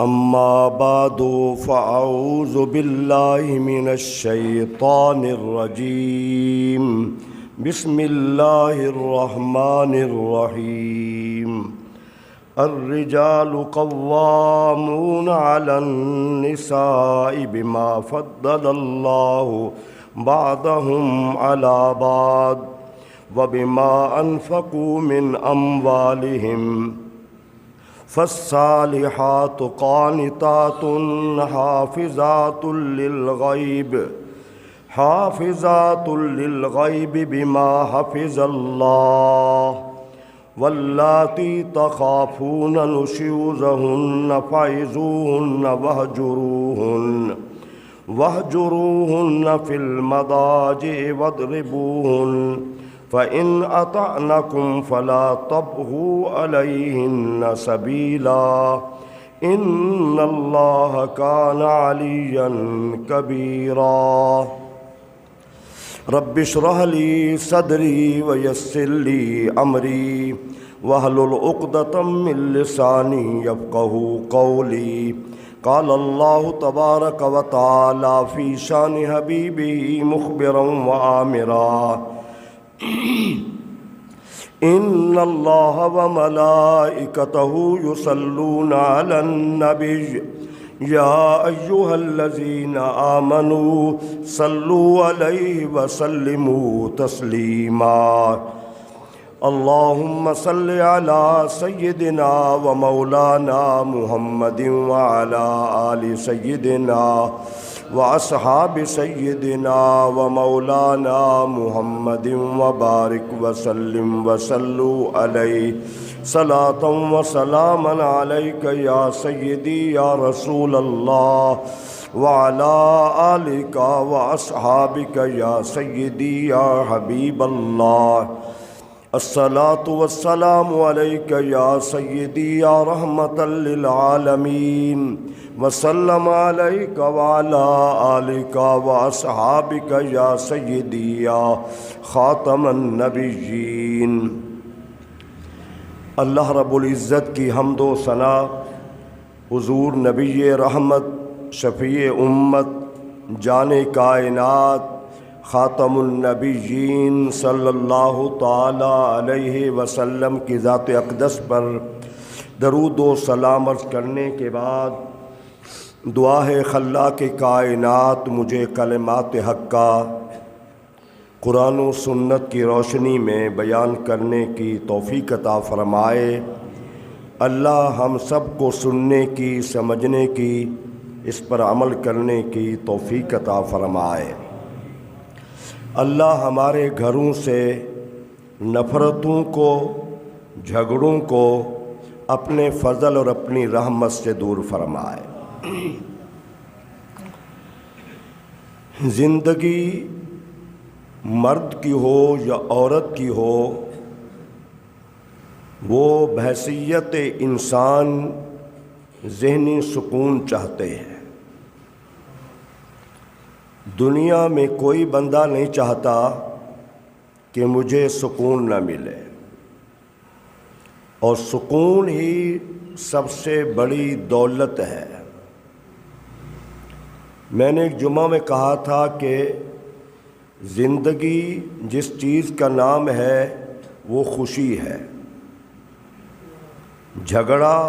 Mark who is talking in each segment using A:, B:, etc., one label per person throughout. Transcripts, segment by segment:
A: أما بعد فأعوذ بالله من الشيطان الرجيم بسم الله الرحمن الرحيم الرجال قوامون على النساء بما فضل الله بعضهم على بعض وبما أنفقوا من أموالهم فالصالحات قانتات حافظات للغيب بما حفظ الله واللاتي تخافون نشوزهن فعظوهن واهجروهن في المضاجع واضربوهن فإن أطعنكم فلا تبغوا عليهن سبيلا إن الله كان عليا كبيرا رب اشرح لي صدري ويسر لي أمري واحلل عقدة من لساني يفقهوا قولي قال الله تبارك وتعالى في شان حبيبه مخبرا وآمرا إن الله وملائكته يصلون على النبي يا أيها الذين آمنوا صلوا عليه وسلموا تسليما اللهم صل على سيدنا ومولانا محمد وعلى آل سيدنا وأصحاب سيدنا ومولانا محمد وبارك وسلم وصلوا عليه صلاة وسلاما عليك يا سيدي يا رسول الله وعلى آلك وأصحابك يا سيدي يا حبيب الله الصلاة والسلام عليك يا سيدي يا رحمة للعالمين وسلم عليك وعلى آلك وأصحابك يا سيدي يا خاتم النبيين۔ اللہ رب العزت کی حمد و ثنا حضور نبی رحمت شفیع امت جان کائنات خاتم النبیین صلی اللہ تعالی علیہ وسلم کی ذات اقدس پر درود و سلام عرض کرنے کے بعد دعا ہے خلاق کائنات مجھے کلمات حق کا قرآن و سنت کی روشنی میں بیان کرنے کی توفیق عطا فرمائے۔ اللہ ہم سب کو سننے کی، سمجھنے کی، اس پر عمل کرنے کی توفیق عطا فرمائے۔ اللہ ہمارے گھروں سے نفرتوں کو، جھگڑوں کو اپنے فضل اور اپنی رحمت سے دور فرمائے۔ زندگی مرد کی ہو یا عورت کی ہو، وہ بحیثیت انسان ذہنی سکون چاہتے ہیں۔ دنیا میں کوئی بندہ نہیں چاہتا کہ مجھے سکون نہ ملے، اور سکون ہی سب سے بڑی دولت ہے۔ میں نے ایک جمعہ میں کہا تھا کہ زندگی جس چیز کا نام ہے وہ خوشی ہے۔ جھگڑا،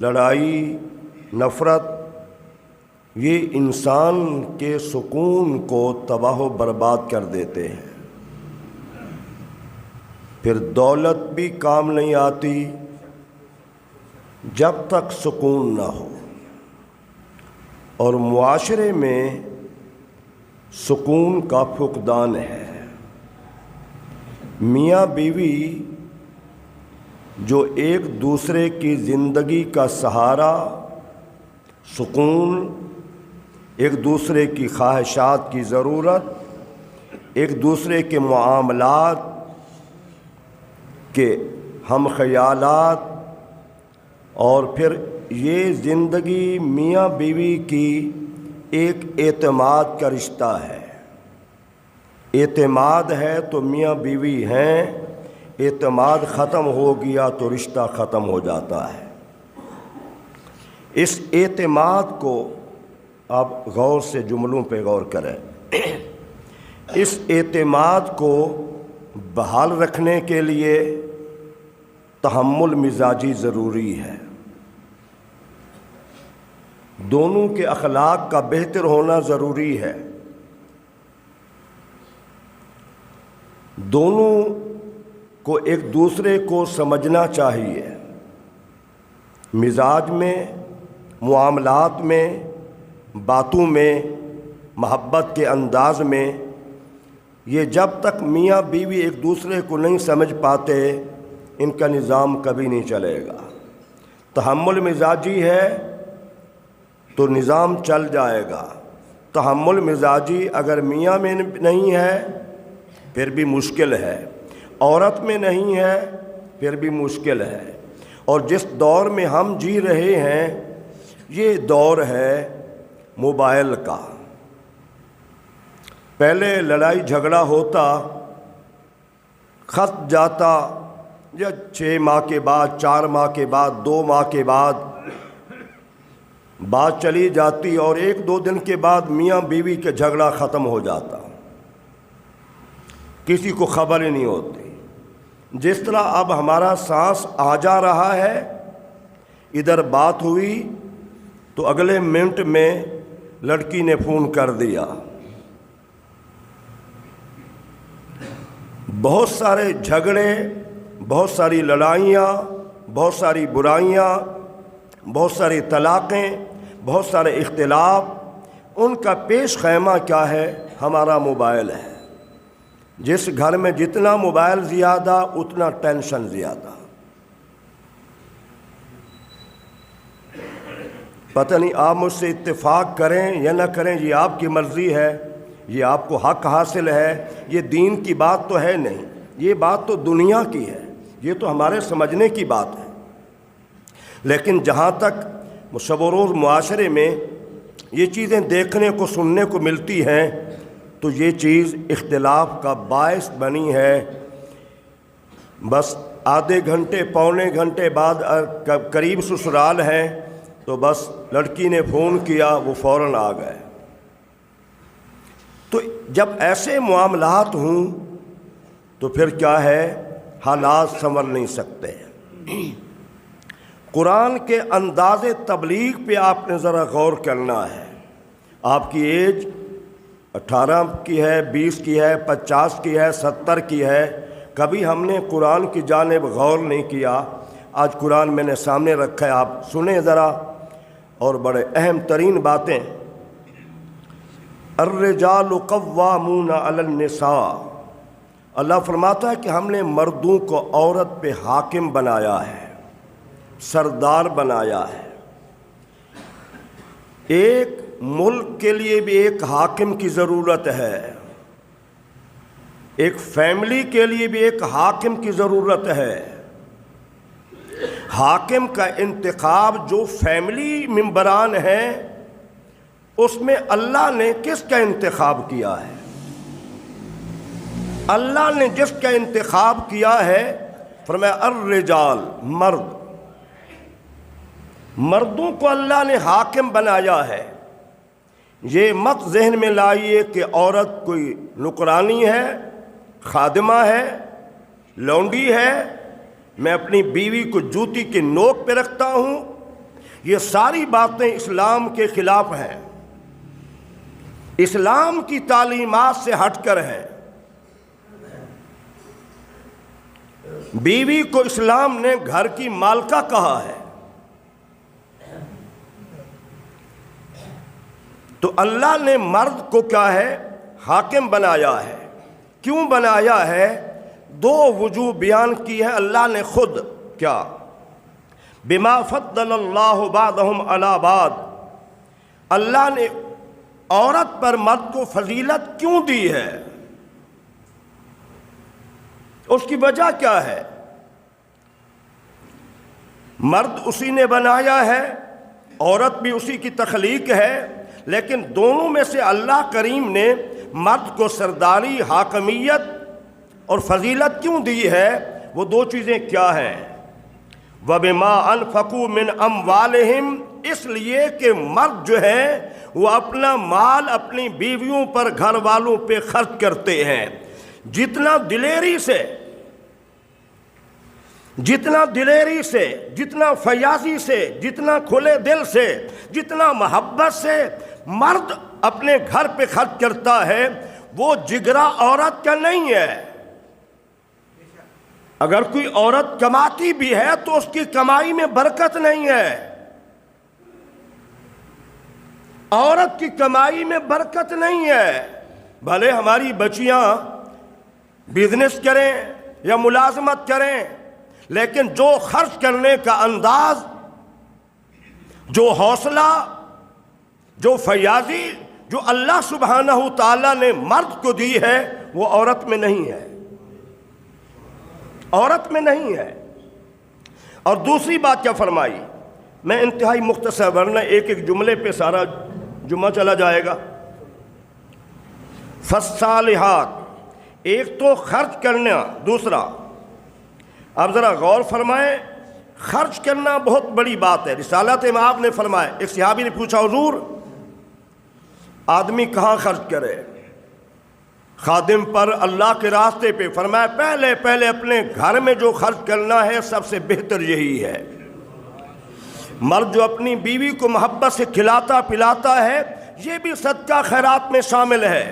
A: لڑائی، نفرت یہ انسان کے سکون کو تباہ و برباد کر دیتے ہیں۔ پھر دولت بھی کام نہیں آتی جب تک سکون نہ ہو، اور معاشرے میں سکون کا فقدان ہے۔ میاں بیوی جو ایک دوسرے کی زندگی کا سہارا، سکون، ایک دوسرے کی خواہشات کی ضرورت، ایک دوسرے کے معاملات کے ہم خیالات، اور پھر یہ زندگی میاں بیوی کی ایک اعتماد کا رشتہ ہے۔ اعتماد ہے تو میاں بیوی ہیں، اعتماد ختم ہو گیا تو رشتہ ختم ہو جاتا ہے۔ اس اعتماد کو آپ غور سے جملوں پہ غور کریں، اس اعتماد کو بحال رکھنے کے لیے تحمل مزاجی ضروری ہے، دونوں کے اخلاق کا بہتر ہونا ضروری ہے، دونوں کو ایک دوسرے کو سمجھنا چاہیے، مزاج میں، معاملات میں، باتوں میں، محبت کے انداز میں۔ یہ جب تک میاں بیوی ایک دوسرے کو نہیں سمجھ پاتے ان کا نظام کبھی نہیں چلے گا۔ تحمل مزاجی ہے تو نظام چل جائے گا، تحمل مزاجی اگر میاں میں نہیں ہے پھر بھی مشکل ہے، عورت میں نہیں ہے پھر بھی مشکل ہے۔ اور جس دور میں ہم جی رہے ہیں یہ دور ہے موبائل کا۔ پہلے لڑائی جھگڑا ہوتا، خط جاتا، یا 6 ماہ کے بعد، 4 ماہ کے بعد، 2 ماہ کے بعد بات چلی جاتی، اور 1-2 دن کے بعد میاں بیوی کا جھگڑا ختم ہو جاتا، کسی کو خبر ہی نہیں ہوتی۔ جس طرح اب ہمارا سانس آ جا رہا ہے، ادھر بات ہوئی تو اگلے منٹ میں لڑکی نے فون کر دیا۔ بہت سارے جھگڑے، بہت ساری لڑائیاں، بہت ساری برائیاں، بہت ساری طلاقیں، بہت سارے اختلاف، ان کا پیش خیمہ کیا ہے؟ ہمارا موبائل ہے۔ جس گھر میں جتنا موبائل زیادہ اتنا ٹینشن زیادہ۔ پتہ نہیں آپ مجھ سے اتفاق کریں یا نہ کریں، یہ آپ کی مرضی ہے، یہ آپ کو حق حاصل ہے، یہ دین کی بات تو ہے نہیں، یہ بات تو دنیا کی ہے، یہ تو ہمارے سمجھنے کی بات ہے۔ لیکن جہاں تک شب و روز معاشرے میں یہ چیزیں دیکھنے کو سننے کو ملتی ہیں تو یہ چیز اختلاف کا باعث بنی ہے۔ بس آدھے گھنٹے، پونے گھنٹے بعد قریب سسرال ہیں تو بس لڑکی نے فون کیا، وہ فوراً آ گئے۔ تو جب ایسے معاملات ہوں تو پھر کیا ہے؟ حالات سنور نہیں سکتے۔ قرآن کے انداز تبلیغ پہ آپ نے ذرا غور کرنا ہے۔ آپ کی ایج 18 کی ہے، 20 کی ہے، 50 کی ہے، 70 کی ہے، کبھی ہم نے قرآن کی جانب غور نہیں کیا۔ آج قرآن میں نے سامنے رکھا ہے، آپ سنیں ذرا، اور بڑے اہم ترین باتیں۔ الرجال قوامون علی النساء، اللہ فرماتا ہے کہ ہم نے مردوں کو عورت پہ حاکم بنایا ہے، سردار بنایا ہے۔ ایک ملک کے لیے بھی ایک حاکم کی ضرورت ہے، ایک فیملی کے لیے بھی ایک حاکم کی ضرورت ہے۔ حاکم کا انتخاب جو فیملی ممبران ہیں اس میں اللہ نے کس کا انتخاب کیا ہے؟ اللہ نے جس کا انتخاب کیا ہے فرمایا الرجال، مرد، مردوں کو اللہ نے حاکم بنایا ہے۔ یہ مت ذہن میں لائیے کہ عورت کوئی نکرانی ہے، خادمہ ہے، لونڈی ہے، میں اپنی بیوی کو جوتی کے نوک پہ رکھتا ہوں۔ یہ ساری باتیں اسلام کے خلاف ہیں، اسلام کی تعلیمات سے ہٹ کر ہیں۔ بیوی کو اسلام نے گھر کی مالکہ کہا ہے، تو اللہ نے مرد کو کیا ہے؟ حاکم بنایا ہے۔ کیوں بنایا ہے؟ 2 وجوہ بیان کی ہے اللہ نے خود۔ کیا؟ بما فضل اللہ بعضهم علی بعض، اللہ نے عورت پر مرد کو فضیلت کیوں دی ہے؟ اس کی وجہ کیا ہے؟ مرد اسی نے بنایا ہے، عورت بھی اسی کی تخلیق ہے، لیکن دونوں میں سے اللہ کریم نے مرد کو سرداری، حاکمیت اور فضیلت کیوں دی ہے؟ وہ 2 چیزیں کیا ہیں؟ وَبِمَا أَنفَقُوا مِنْ أَمْوَالِهِمْ، اس لیے کہ مرد جو ہے وہ اپنا مال اپنی بیویوں پر، گھر والوں پہ خرچ کرتے ہیں۔ جتنا دلیری سے، جتنا فیاضی سے، جتنا کھلے دل سے، جتنا محبت سے مرد اپنے گھر پہ خرچ کرتا ہے، وہ جگرا عورت کا نہیں ہے۔ اگر کوئی عورت کماتی بھی ہے تو اس کی کمائی میں برکت نہیں ہے۔ عورت کی کمائی میں برکت نہیں ہے۔ بھلے ہماری بچیاں بزنس کریں یا ملازمت کریں، لیکن جو خرچ کرنے کا انداز، جو حوصلہ، جو فیاضی جو اللہ سبحانہ تعالیٰ نے مرد کو دی ہے، وہ عورت میں نہیں ہے، عورت میں نہیں ہے۔ اور دوسری بات کیا فرمائی؟ میں انتہائی مختصر، ورنہ ایک ایک جملے پہ سارا جمعہ چلا جائے گا۔ فالصالحات، ایک تو خرچ کرنا، دوسرا آپ ذرا غور فرمائیں، خرچ کرنا بہت بڑی بات ہے۔ رسالت مآب نے فرمایا، ایک صحابی نے پوچھا حضور آدمی کہاں خرچ کرے؟ خادم پر، اللہ کے راستے پہ؟ فرمایا پہلے اپنے گھر میں جو خرچ کرنا ہے سب سے بہتر یہی ہے۔ مرد جو اپنی بیوی کو محبت سے کھلاتا پلاتا ہے، یہ بھی صدقہ خیرات میں شامل ہے۔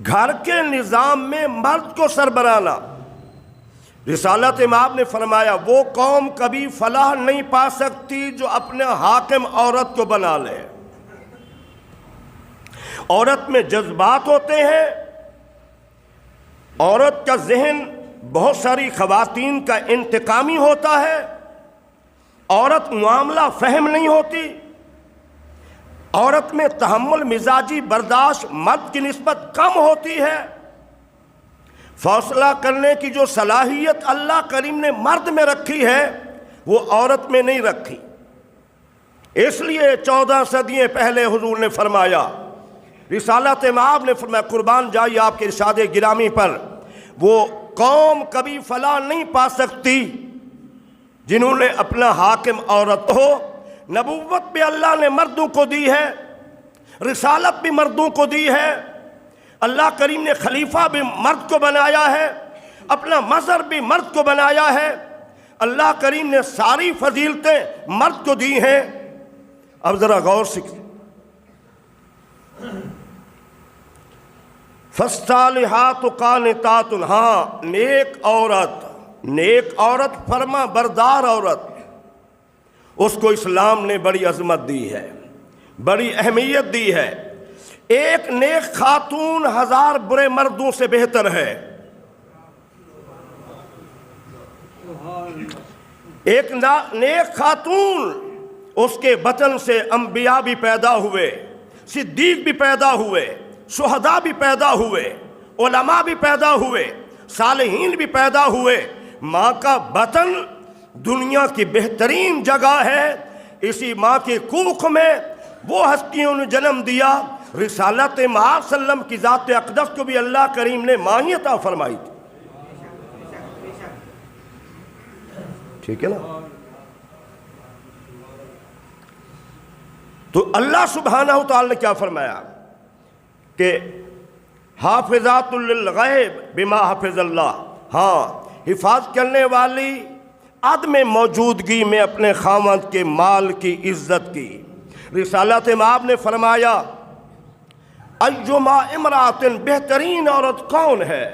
A: گھر کے نظام میں مرد کو سربراہنا، رسالت مآب نے فرمایا وہ قوم کبھی فلاح نہیں پا سکتی جو اپنے حاکم عورت کو بنا لے۔ عورت میں جذبات ہوتے ہیں، عورت کا ذہن بہت ساری خواتین کا انتقامی ہوتا ہے، عورت معاملہ فہم نہیں ہوتی، عورت میں تحمل مزاجی برداشت مرد کی نسبت کم ہوتی ہے، فیصلہ کرنے کی جو صلاحیت اللہ کریم نے مرد میں رکھی ہے وہ عورت میں نہیں رکھی۔ اس لیے 14 صدیاں پہلے حضور نے فرمایا، رسالت مآب نے فرمایا، قربان جائیے آپ کے ارشاد گرامی پر، وہ قوم کبھی فلاح نہیں پا سکتی جنہوں نے اپنا حاکم عورت ہو۔ نبوت بھی اللہ نے مردوں کو دی ہے، رسالت بھی مردوں کو دی ہے، اللہ کریم نے خلیفہ بھی مرد کو بنایا ہے، اپنا مظہر بھی مرد کو بنایا ہے، اللہ کریم نے ساری فضیلتیں مرد کو دی ہیں۔ اب ذرا غور سے، فالصالحات قانتات، ہاں نیک عورت فرما بردار عورت، اس کو اسلام نے بڑی عظمت دی ہے، بڑی اہمیت دی ہے۔ ایک نیک خاتون 1000 برے مردوں سے بہتر ہے۔ ایک نیک خاتون، اس کے بطن سے انبیاء بھی پیدا ہوئے، صدیق بھی پیدا ہوئے، شہداء بھی پیدا ہوئے، علماء بھی پیدا ہوئے، صالحین بھی پیدا ہوئے۔ ماں کا بطن دنیا کی بہترین جگہ ہے، اسی ماں کی کوکھ میں وہ ہستیوں نے جنم دیا۔ رسالت مآب صلی اللہ علیہ وسلم کی ذات اقدس کو بھی اللہ کریم نے ماں ہی عطا فرمائی تھی، ٹھیک ہے نا؟ تو اللہ سبحانہ وتعالی نے کیا فرمایا کہ حافظات للغیب بما حفظ اللہ، ہاں حفاظت کرنے والی عدم موجودگی میں اپنے خاوند کے مال کی عزت کی۔ رسالت مآب نے فرمایا ایما امرأۃ، بہترین عورت کون ہے؟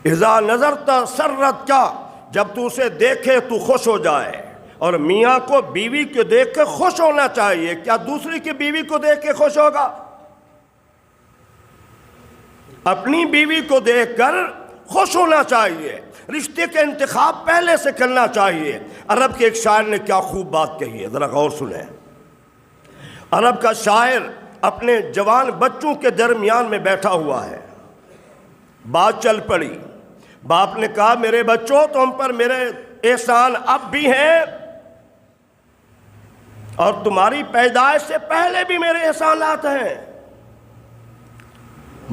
A: اذا نظرت سرت کا، جب تو اسے دیکھے تو خوش ہو جائے۔ اور میاں کو بیوی کو دیکھ کے خوش ہونا چاہیے، کیا دوسری کی بیوی کو دیکھ کے خوش ہوگا؟ اپنی بیوی کو دیکھ کر خوش ہونا چاہیے، رشتے کا انتخاب پہلے سے کرنا چاہیے۔ عرب کے ایک شاعر نے کیا خوب بات کہی ہے، ذرا غور سنیں۔ عرب کا شاعر اپنے جوان بچوں کے درمیان میں بیٹھا ہوا ہے، بات چل پڑی، باپ نے کہا میرے بچوں تم پر میرے احسان اب بھی ہیں اور تمہاری پیدائش سے پہلے بھی میرے احسانات ہیں۔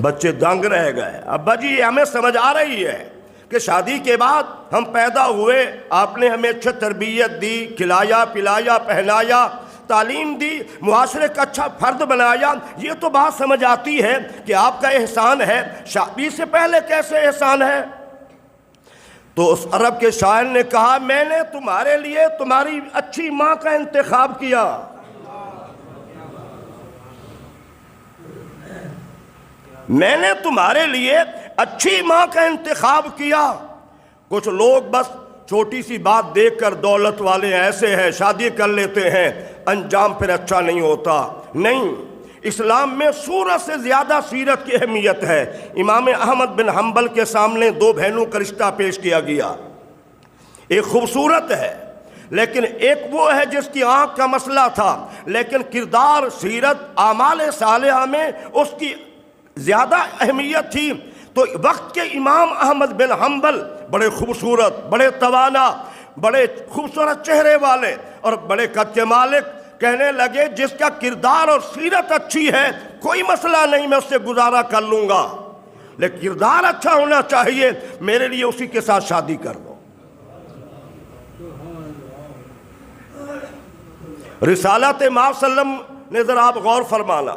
A: بچے دنگ رہ گئے، ابا جی ہمیں سمجھ آ رہی ہے، کہ شادی کے بعد ہم پیدا ہوئے، آپ نے ہمیں اچھا تربیت دی، کھلایا پلایا پہنایا، تعلیم دی، معاشرے کا اچھا فرد بنایا، یہ تو بات سمجھ آتی ہے کہ آپ کا احسان ہے۔ شادی سے پہلے کیسے احسان ہے؟ تو اس عرب کے شاعر نے کہا میں نے تمہارے لیے تمہاری اچھی ماں کا انتخاب کیا۔ میں نے تمہارے لیے اچھی ماں کا انتخاب کیا۔ کچھ لوگ بس چھوٹی سی بات دیکھ کر دولت والے ایسے ہیں، شادی کر لیتے ہیں، انجام پھر اچھا نہیں ہوتا۔ نہیں، اسلام میں صورت سے زیادہ سیرت کی اہمیت ہے۔ امام احمد بن حنبل کے سامنے دو بہنوں کا رشتہ پیش کیا گیا، ایک خوبصورت ہے لیکن ایک وہ ہے جس کی آنکھ کا مسئلہ تھا، لیکن کردار، سیرت، اعمال صالحہ میں اس کی زیادہ اہمیت تھی۔ تو وقت کے امام احمد بن حنبل بڑے خوبصورت، بڑے توانا، بڑے خوبصورت چہرے والے اور بڑے قد کے مالک، کہنے لگے جس کا کردار اور سیرت اچھی ہے کوئی مسئلہ نہیں، میں اس سے گزارا کر لوں گا، لیکن کردار اچھا ہونا چاہیے، میرے لیے اسی کے ساتھ شادی کر دو۔ رسالت مآب صلی اللہ علیہ وسلم نے ذرا آپ غور فرمانا،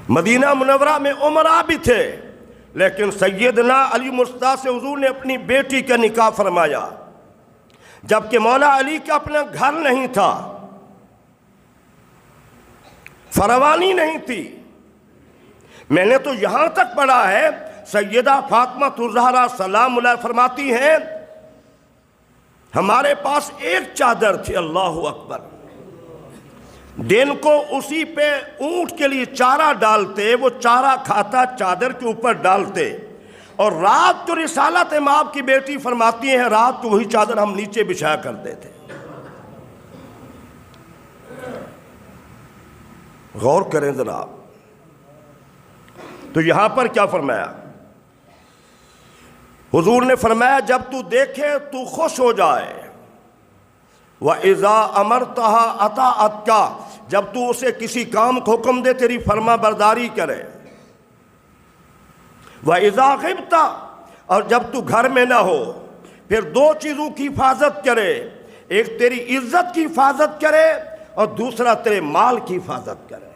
A: مدینہ منورہ میں عمرہ بھی تھے، لیکن سیدنا علی مصطفیٰ سے حضور نے اپنی بیٹی کا نکاح فرمایا، جبکہ مولا علی کا اپنا گھر نہیں تھا، فروانی نہیں تھی۔ میں نے تو یہاں تک پڑھا ہے سیدہ فاطمہ الزہرا سلام اللہ فرماتی ہیں ہمارے پاس ایک چادر تھی، اللہ اکبر، دن کو اسی پہ اونٹ کے لیے چارہ ڈالتے، وہ چارہ کھاتا چادر کے اوپر ڈالتے، اور رات کو رسالت مآب کی بیٹی فرماتی ہیں رات کو وہی چادر ہم نیچے بچھایا کرتے تھے۔ غور کریں ذرا۔ تو یہاں پر کیا فرمایا؟ حضور نے فرمایا جب تو دیکھے تو خوش ہو جائے، وَإِذَا أَمَرْتَهَا أَطَاعَتْكَ، جب تو اسے کسی کام کو حکم دے تیری فرما برداری کرے، وَإِذَا غِبْتَ، اور جب تو گھر میں نہ ہو، پھر دو چیزوں کی حفاظت کرے، ایک تیری عزت کی حفاظت کرے اور دوسرا تیرے مال کی حفاظت کرے۔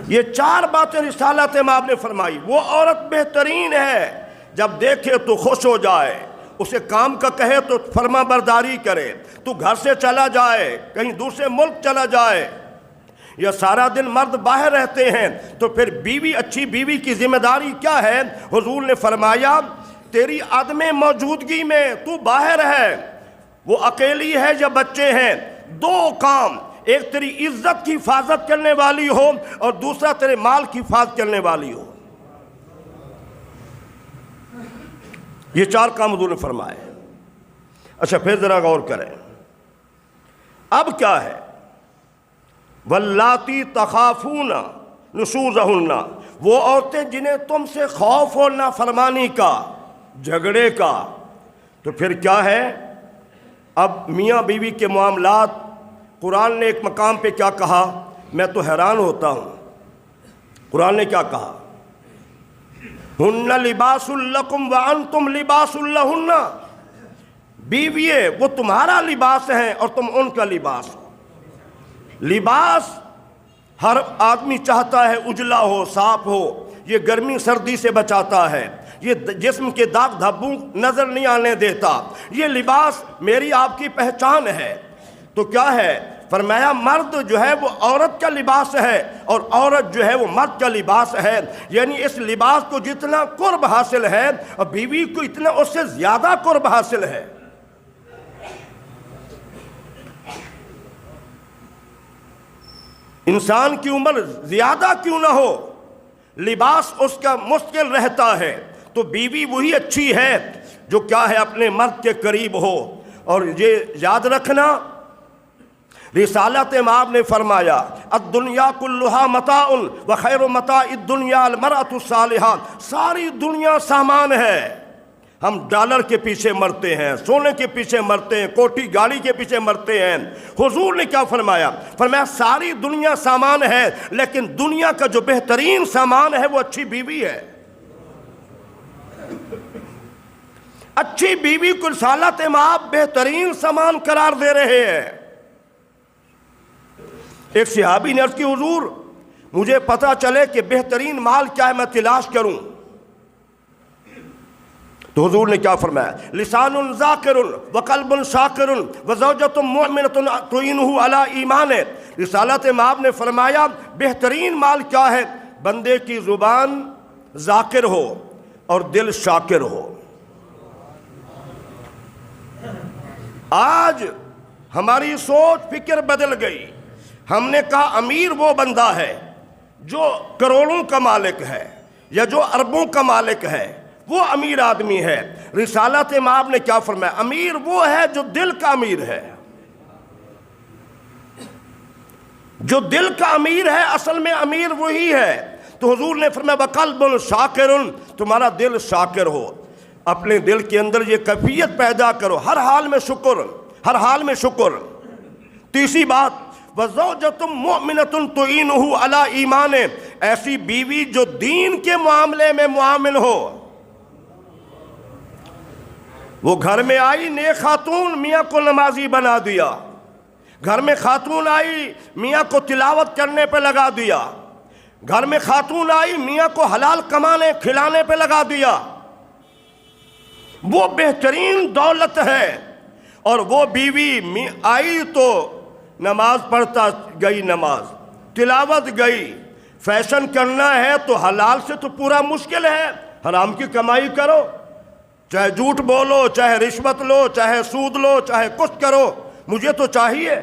A: یہ چار باتیں رسالت مآب نے فرمائی۔ وہ عورت بہترین ہے جب دیکھے تو خوش ہو جائے، اسے کام کا کہے تو فرما برداری کرے، تو گھر سے چلا جائے کہیں دوسرے ملک چلا جائے، یا سارا دن مرد باہر رہتے ہیں تو پھر بیوی، اچھی بیوی کی ذمہ داری کیا ہے؟ حضور نے فرمایا تیری عدم موجودگی میں تو باہر ہے، وہ اکیلی ہے یا بچے ہیں، دو کام، ایک تیری عزت کی حفاظت کرنے والی ہو اور دوسرا تیرے مال کی حفاظت کرنے والی ہو۔ یہ چار کام حضور نے فرمائے۔ اچھا پھر ذرا غور کریں، اب کیا ہے؟ وَاللَّاتِي تَخَافُونَ نُشُوزَهُنَّ، وہ عورتیں جنہیں تم سے خوف ہو نافرمانی کا، جھگڑے کا۔ تو پھر کیا ہے؟ اب میاں بیوی کے معاملات، قرآن نے ایک مقام پہ کیا کہا، میں تو حیران ہوتا ہوں۔ قرآن نے کیا کہا؟ ہن لباس لکم وانتم لباس لہن، بیویے وہ تمہارا لباس ہیں اور تم ان کا لباس ہو۔ لباس ہر آدمی چاہتا ہے اجلا ہو، صاف ہو، یہ گرمی سردی سے بچاتا ہے، یہ جسم کے داغ دھبوں نظر نہیں آنے دیتا، یہ لباس میری آپ کی پہچان ہے۔ تو کیا ہے؟ فرمایا مرد جو ہے وہ عورت کا لباس ہے اور عورت جو ہے وہ مرد کا لباس ہے، یعنی اس لباس کو جتنا قرب حاصل ہے اور بیوی کو اتنا اس سے زیادہ قرب حاصل ہے۔ انسان کی عمر زیادہ کیوں نہ ہو، لباس اس کا مستقل رہتا ہے، تو بیوی وہی اچھی ہے جو کیا ہے اپنے مرد کے قریب ہو۔ اور یہ یاد رکھنا، رسالت مآب نے فرمایا الدنیا کلھا متاع وخیر متاع الدنیا المرأۃ الصالحہ، ساری دنیا سامان ہے۔ ہم ڈالر کے پیچھے مرتے ہیں، سونے کے پیچھے مرتے ہیں، کوٹھی گاڑی کے پیچھے مرتے ہیں۔ حضور نے کیا فرمایا؟ فرمایا ساری دنیا سامان ہے، لیکن دنیا کا جو بہترین سامان ہے وہ اچھی بیوی ہے۔ اچھی بیوی کو رسالت مآب بہترین سامان قرار دے رہے ہیں۔ ایک صحابی نے عرض کی حضور مجھے پتہ چلے کہ بہترین مال کیا ہے، میں تلاش کروں۔ تو حضور نے کیا فرمایا؟ لسان ذاکر وقلب شاکر وزوجۃ مؤمنۃ تعینہ علی ایمانہ۔ رسالت مآب نے فرمایا بہترین مال کیا ہے؟ بندے کی زبان ذاکر ہو اور دل شاکر ہو۔ آج ہماری سوچ فکر بدل گئی، ہم نے کہا امیر وہ بندہ ہے جو کروڑوں کا مالک ہے یا جو اربوں کا مالک ہے، وہ امیر آدمی ہے۔ رسالت مآب نے کیا فرمایا؟ امیر وہ ہے جو دل کا امیر ہے۔ جو دل کا امیر ہے اصل میں امیر وہی ہے۔ تو حضور نے فرمایا وقلب شاکر، تمہارا دل شاکر ہو، اپنے دل کے اندر یہ کیفیت پیدا کرو، ہر حال میں شکر، ہر حال میں شکر۔ تیسری بات وزوجۃ مؤمنۃ تعینہ علی ایمانہ، ایسی بیوی جو دین کے معاملے میں معامل ہو۔ وہ گھر میں آئی نیک خاتون، میاں کو نمازی بنا دیا۔ گھر میں خاتون آئی میاں کو تلاوت کرنے پہ لگا دیا۔ گھر میں خاتون آئی میاں کو حلال کمانے کھلانے پہ لگا دیا۔ وہ بہترین دولت ہے۔ اور وہ بیوی آئی تو نماز پڑھتا گئی، نماز تلاوت گئی۔ فیشن کرنا ہے تو حلال سے تو پورا مشکل ہے، حرام کی کمائی کرو، چاہے جھوٹ بولو، چاہے رشوت لو، چاہے سود لو، چاہے کچھ کرو، مجھے تو چاہیے۔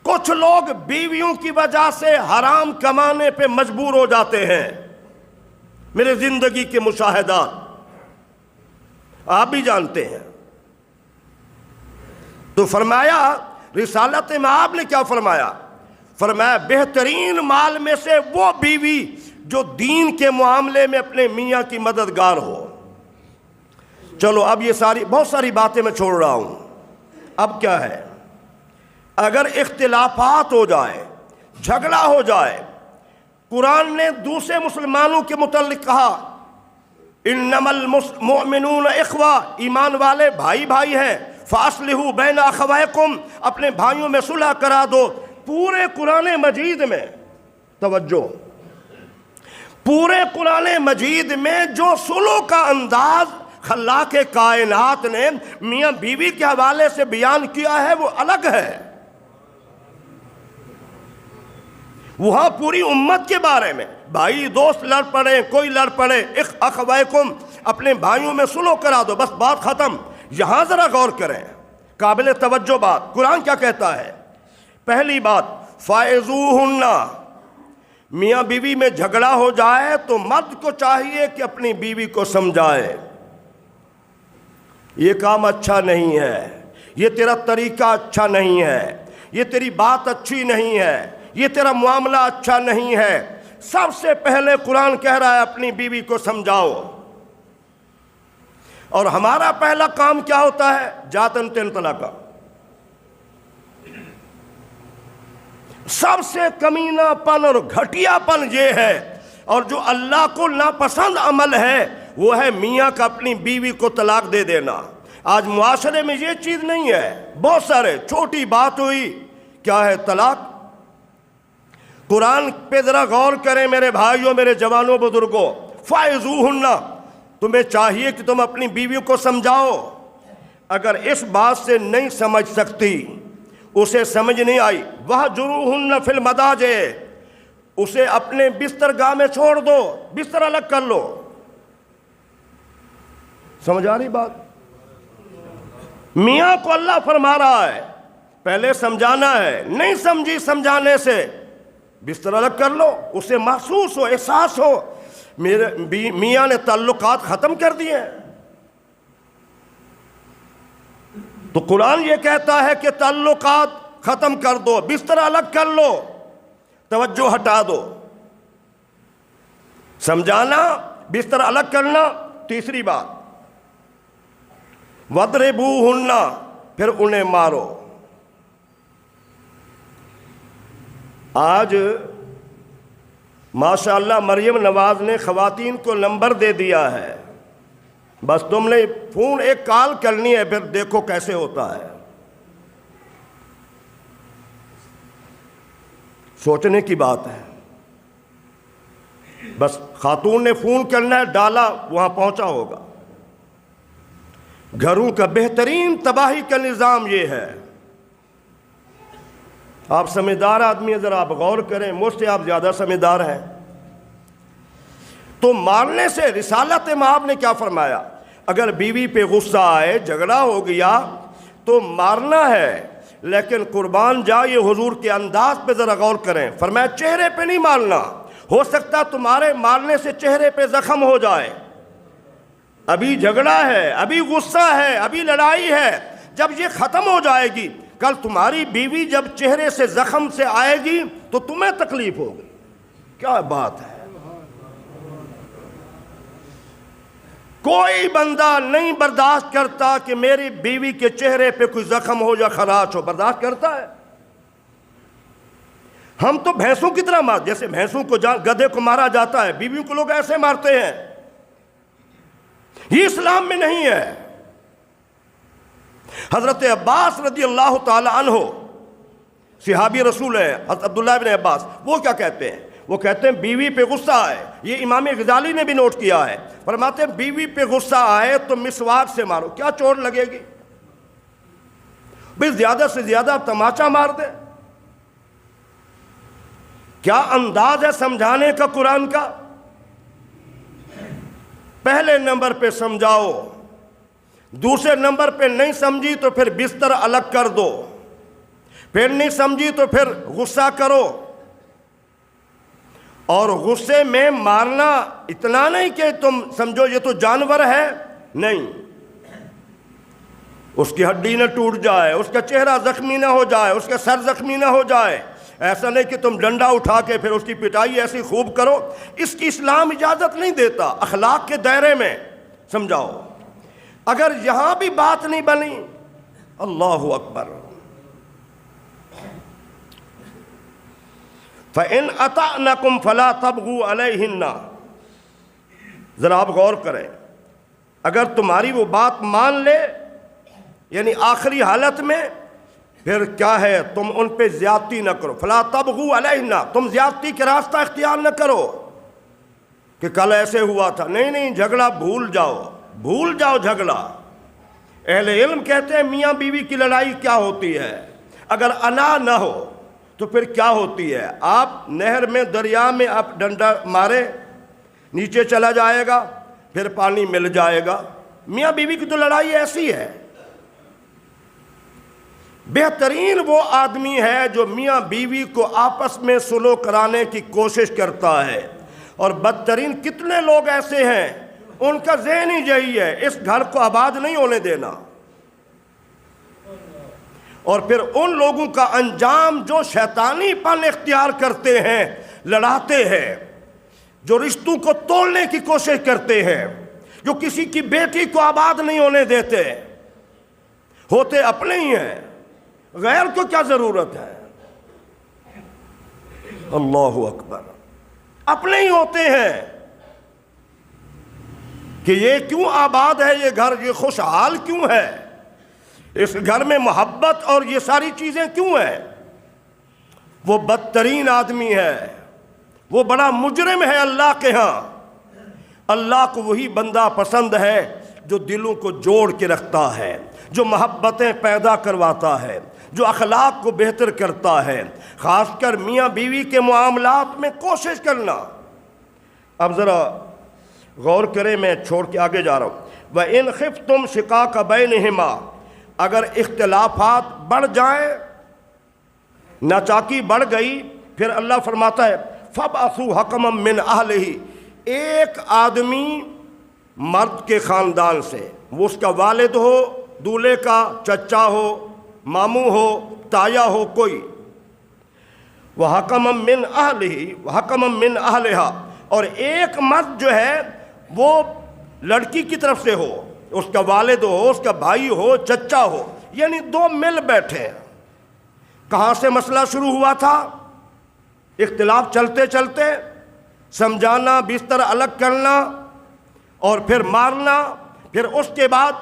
A: کچھ لوگ بیویوں کی وجہ سے حرام کمانے پہ مجبور ہو جاتے ہیں، میرے زندگی کے مشاہدات آپ بھی جانتے ہیں۔ تو فرمایا رسالت مآب نے کیا فرمایا؟ فرمایا بہترین مال میں سے وہ بیوی جو دین کے معاملے میں اپنے میاں کی مددگار ہو۔ چلو اب یہ بہت ساری باتیں میں چھوڑ رہا ہوں۔ اب کیا ہے؟ اگر اختلافات ہو جائے، جھگڑا ہو جائے، قرآن نے دوسرے مسلمانوں کے متعلق کہا انما المؤمنون اخوہ، ایمان والے بھائی بھائی ہیں، فاصلحوا بین اخویکم، اپنے بھائیوں میں صلح کرا دو۔ پورے قرآن مجید میں توجہ، پورے قرآن مجید میں جو صلح کا انداز خلاق کائنات نے میاں بیوی کے حوالے سے بیان کیا ہے وہ الگ ہے۔ وہاں پوری امت کے بارے میں بھائی دوست لڑ پڑے، کوئی لڑ پڑے، اخویکم، اپنے بھائیوں میں صلح کرا دو، بس بات ختم۔ یہاں ذرا غور کریں، قابل توجہ بات، قرآن کیا کہتا ہے؟ پہلی بات فائزوہن، میاں بیوی میں جھگڑا ہو جائے تو مرد کو چاہیے کہ اپنی بیوی کو سمجھائے یہ کام اچھا نہیں ہے، یہ تیرا طریقہ اچھا نہیں ہے، یہ تیری بات اچھی نہیں ہے، یہ تیرا معاملہ اچھا نہیں ہے۔ سب سے پہلے قرآن کہہ رہا ہے اپنی بیوی کو سمجھاؤ۔ اور ہمارا پہلا کام کیا ہوتا ہے؟ جاتن تین طلاقہ۔ سب سے کمینہ پن اور گھٹیا پن یہ ہے، اور جو اللہ کو ناپسند عمل ہے وہ ہے میاں کا اپنی بیوی کو طلاق دے دینا۔ آج معاشرے میں یہ چیز نہیں ہے، بہت سارے چھوٹی بات ہوئی کیا ہے طلاق۔ قرآن پہ ذرا غور کریں میرے بھائیوں، میرے جوانوں، بزرگوں، فائزوہن، تمہیں چاہیے کہ تم اپنی بیویوں کو سمجھاؤ۔ اگر اس بات سے نہیں سمجھ سکتی، اسے سمجھ نہیں آئی، وَاہْجُرُوهُنَّ فِي الْمَضَاجِعِ، اسے اپنے بستر گاہ میں چھوڑ دو، بستر الگ کر لو۔ سمجھ آ رہی بات؟ میاں کو اللہ فرما رہا ہے پہلے سمجھانا ہے، نہیں سمجھی سمجھانے سے بستر الگ کر لو، اسے محسوس ہو، احساس ہو میرے میاں نے تعلقات ختم کر دیے ہیں۔ تو قرآن یہ کہتا ہے کہ تعلقات ختم کر دو، بستر الگ کر لو، توجہ ہٹا دو۔ سمجھانا، بستر الگ کرنا۔ تیسری بات وَاضْرِبُوهُنَّ، پھر انہیں مارو۔ آج ماشاءاللہ مریم نواز نے خواتین کو نمبر دے دیا ہے، بس تم نے فون ایک کال کرنی ہے، پھر دیکھو کیسے ہوتا ہے. سوچنے کی بات ہے. بس خاتون نے فون کرنا ہے، ڈالا، وہاں پہنچا ہوگا. گھروں کا بہترین تباہی کا نظام یہ ہے. آپ سمجھدار آدمی ہیں، ذرا آپ غور کریں، مجھ سے آپ زیادہ سمجھدار ہیں. تو مارنے سے رسالت مآب نے کیا فرمایا؟ اگر بیوی پہ غصہ آئے، جھگڑا ہو گیا تو مارنا ہے، لیکن قربان جائے حضور کے انداز پہ ذرا غور کریں. فرمایا چہرے پہ نہیں مارنا، ہو سکتا تمہارے مارنے سے چہرے پہ زخم ہو جائے. ابھی جھگڑا ہے، ابھی غصہ ہے، ابھی لڑائی ہے، جب یہ ختم ہو جائے گی، کل تمہاری بیوی جب چہرے سے زخم سے آئے گی تو تمہیں تکلیف ہوگی. کیا بات ہے! کوئی بندہ نہیں برداشت کرتا کہ میری بیوی کے چہرے پہ کوئی زخم ہو یا خراش ہو. برداشت کرتا ہے؟ ہم تو بھینسوں کی طرح مار، جیسے بھینسوں کو گدھے کو مارا جاتا ہے، بیویوں کو لوگ ایسے مارتے ہیں. یہ اسلام میں نہیں ہے. حضرت عباس رضی اللہ تعالی عنہ صحابی رسول ہے، حضرت عبداللہ بن عباس، وہ کیا کہتے ہیں؟ وہ کہتے ہیں بیوی پہ غصہ آئے، یہ امام غزالی نے بھی نوٹ کیا ہے، فرماتے ہیں بیوی پہ غصہ آئے تو مسواک سے مارو. کیا چوٹ لگے گی بھئی؟ زیادہ سے زیادہ تماچا مار دے. کیا انداز ہے سمجھانے کا قرآن کا؟ پہلے نمبر پہ سمجھاؤ، دوسرے نمبر پہ نہیں سمجھی تو پھر بستر الگ کر دو، پھر نہیں سمجھی تو پھر غصہ کرو. اور غصے میں مارنا اتنا نہیں کہ تم سمجھو یہ تو جانور ہے، نہیں، اس کی ہڈی نہ ٹوٹ جائے، اس کا چہرہ زخمی نہ ہو جائے، اس کا سر زخمی نہ ہو جائے. ایسا نہیں کہ تم ڈنڈا اٹھا کے پھر اس کی پٹائی ایسی خوب کرو. اس کی اسلام اجازت نہیں دیتا. اخلاق کے دائرے میں سمجھاؤ. اگر یہاں بھی بات نہیں بنی، اللہ اکبر، فَإِنْ أَطَعْنَكُمْ فَلَا تَبْغُوا عَلَيْهِنَّ. ذرا آپ غور کریں، اگر تمہاری وہ بات مان لے، یعنی آخری حالت میں، پھر کیا ہے؟ تم ان پہ زیادتی نہ کرو. فَلَا تَبْغُوا عَلَيْهِنَّ، تم زیادتی کا راستہ اختیار نہ کرو کہ کل ایسے ہوا تھا. نہیں، جھگڑا بھول جاؤ جھگڑا. اہل علم کہتے ہیں میاں بیوی کی لڑائی کیا ہوتی ہے؟ اگر انا نہ ہو تو پھر کیا ہوتی ہے؟ آپ نہر میں، دریا میں آپ ڈنڈا مارے، نیچے چلا جائے گا، پھر پانی مل جائے گا. میاں بیوی کی تو لڑائی ایسی ہے. بہترین وہ آدمی ہے جو میاں بیوی کو آپس میں سلو کرانے کی کوشش کرتا ہے. اور بدترین کتنے لوگ ایسے ہیں، ان کا ذہن ہی یہی ہے، اس گھر کو آباد نہیں ہونے دینا. اور پھر ان لوگوں کا انجام جو شیطانی پن اختیار کرتے ہیں، لڑاتے ہیں، جو رشتوں کو توڑنے کی کوشش کرتے ہیں، جو کسی کی بیٹی کو آباد نہیں ہونے دیتے، ہوتے اپنے ہی ہیں، غیر کو کیا ضرورت ہے؟ اللہ اکبر. اپنے ہی ہوتے ہیں کہ یہ کیوں آباد ہے یہ گھر، یہ خوشحال کیوں ہے، اس گھر میں محبت اور یہ ساری چیزیں کیوں ہیں. وہ بدترین آدمی ہے، وہ بڑا مجرم ہے اللہ کے ہاں. اللہ کو وہی بندہ پسند ہے جو دلوں کو جوڑ کے رکھتا ہے، جو محبتیں پیدا کرواتا ہے، جو اخلاق کو بہتر کرتا ہے. خاص کر میاں بیوی کے معاملات میں کوشش کرنا. اب ذرا غور کریں، میں چھوڑ کے آگے جا رہا ہوں. وَإِنْ خِفْتُمْ شِقَاقَ بَيْنِهِمَا، اگر اختلافات بڑھ جائیں، ناچاکی بڑھ گئی، پھر اللہ فرماتا ہے فَبْعَثُوا حَكَمًا مِّنْ أَهْلِهِ، ایک آدمی مرد کے خاندان سے، وہ اس کا والد ہو، دولہے کا چچا ہو، ماموں ہو، تایا ہو، کوئی، وَحَكَمًا مِّنْ أَهْلِهِ وَحَكَمًا مِّنْ أَهْلِهَا، اور ایک مرد جو ہے وہ لڑکی کی طرف سے ہو، اس کا والد ہو، اس کا بھائی ہو، چچا ہو، یعنی دو مل بیٹھے. کہاں سے مسئلہ شروع ہوا تھا؟ اختلاف چلتے چلتے سمجھانا، بستر الگ کرنا، اور پھر مارنا، پھر اس کے بعد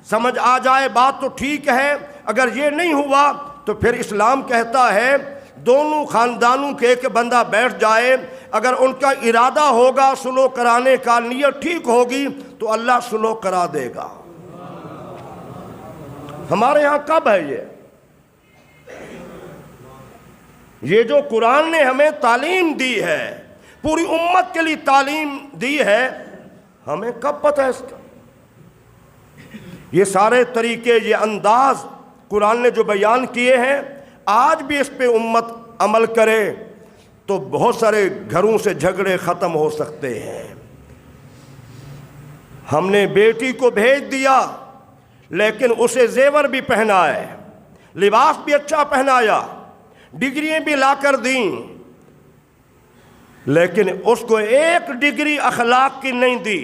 A: سمجھ آ جائے بات تو ٹھیک ہے، اگر یہ نہیں ہوا تو پھر اسلام کہتا ہے دونوں خاندانوں کے ایک بندہ بیٹھ جائے، اگر ان کا ارادہ ہوگا سلو کرانے کا، نیت ٹھیک ہوگی تو اللہ سلو کرا دے گا۔ ہمارے ہاں کب ہے یہ جو قرآن نے ہمیں تعلیم دی ہے، پوری امت کے لیے تعلیم دی ہے، ہمیں کب پتہ ہے اس کا؟ یہ سارے طریقے، یہ انداز قرآن نے جو بیان کیے ہیں، آج بھی اس پہ امت عمل کرے تو بہت سارے گھروں سے جھگڑے ختم ہو سکتے ہیں۔ ہم نے بیٹی کو بھیج دیا لیکن اسے زیور بھی پہنائے، لباس بھی اچھا پہنایا، ڈگریاں بھی لا کر دیں، لیکن اس کو ایک ڈگری اخلاق کی نہیں دی۔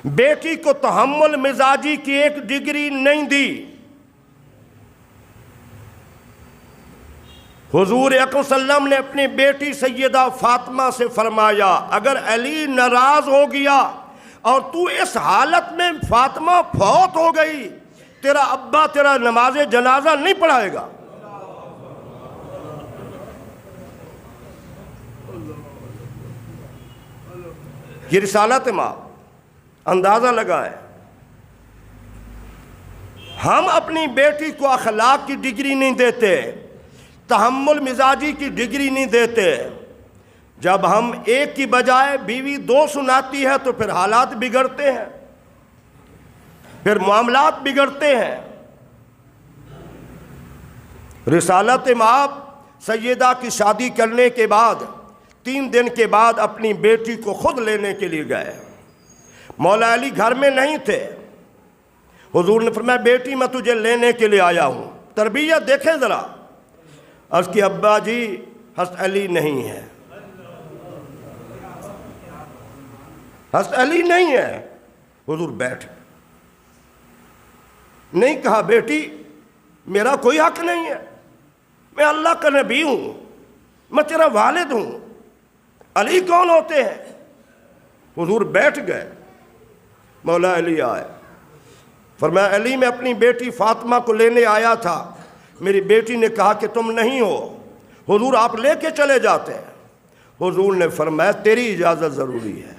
A: بیٹی کو تحمل مزاجی کی ایک ڈگری نہیں دی۔ حضور اکرم صلی اللہ علیہ وسلم نے اپنی بیٹی سیدہ فاطمہ سے فرمایا اگر علی ناراض ہو گیا اور تو اس حالت میں فاطمہ فوت ہو گئی، تیرا ابا تیرا نماز جنازہ نہیں پڑھائے گا۔ یہ رسالت ماں، اندازہ لگائیں۔ ہم اپنی بیٹی کو اخلاق کی ڈگری نہیں دیتے، تحمل مزاجی کی ڈگری نہیں دیتے۔ جب ہم ایک کی بجائے بیوی دو سناتی ہے تو پھر حالات بگڑتے ہیں، پھر معاملات بگڑتے ہیں۔ رسالت مآب سیدہ کی شادی کرنے کے بعد 3 دن کے بعد اپنی بیٹی کو خود لینے کے لیے گئے۔ مولا علی گھر میں نہیں تھے۔ حضور نے فرمایا بیٹی میں تجھے لینے کے لیے آیا ہوں۔ تربیت دیکھیں ذرا۔ عرض کی ابا جی حضرت علی نہیں ہے، حضرت علی نہیں ہے۔ حضور بیٹھ، نہیں کہا بیٹی میرا کوئی حق نہیں ہے، میں اللہ کا نبی ہوں، میں تیرا والد ہوں، علی کون ہوتے ہیں؟ حضور بیٹھ گئے۔ مولا علی آئے، فرمایا علی میں اپنی بیٹی فاطمہ کو لینے آیا تھا، میری بیٹی نے کہا کہ تم نہیں ہو، حضور آپ لے کے چلے جاتے ہیں۔ حضور نے فرمایا تیری اجازت ضروری ہے۔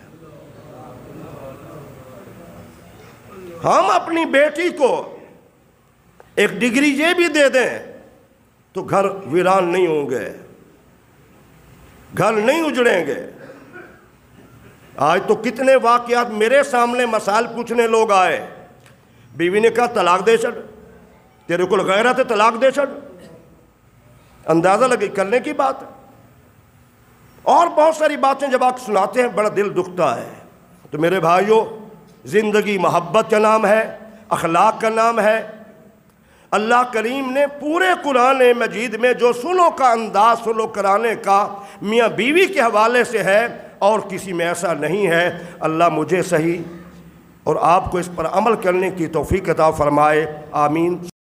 A: ہم اپنی بیٹی کو ایک ڈگری یہ بھی دے دیں تو گھر ویران نہیں ہوں گے، گھر نہیں اجڑیں گے۔ آج تو کتنے واقعات میرے سامنے مسائل پوچھنے لوگ آئے، بیوی نے کہا طلاق دے چھڑ، تیرے کو غیرت ہے طلاق دے چھڑ۔ اندازہ لگے کرنے کی بات ہے۔ اور بہت ساری باتیں جب آپ سناتے ہیں بڑا دل دکھتا ہے۔ تو میرے بھائیوں، زندگی محبت کا نام ہے، اخلاق کا نام ہے۔ اللہ کریم نے پورے قرآن مجید میں جو سلو کا انداز سلو کرانے کا میاں بیوی کے حوالے سے ہے اور کسی میں ایسا نہیں ہے۔ اللہ مجھے صحیح اور آپ کو اس پر عمل کرنے کی توفیق عطا فرمائے، آمین۔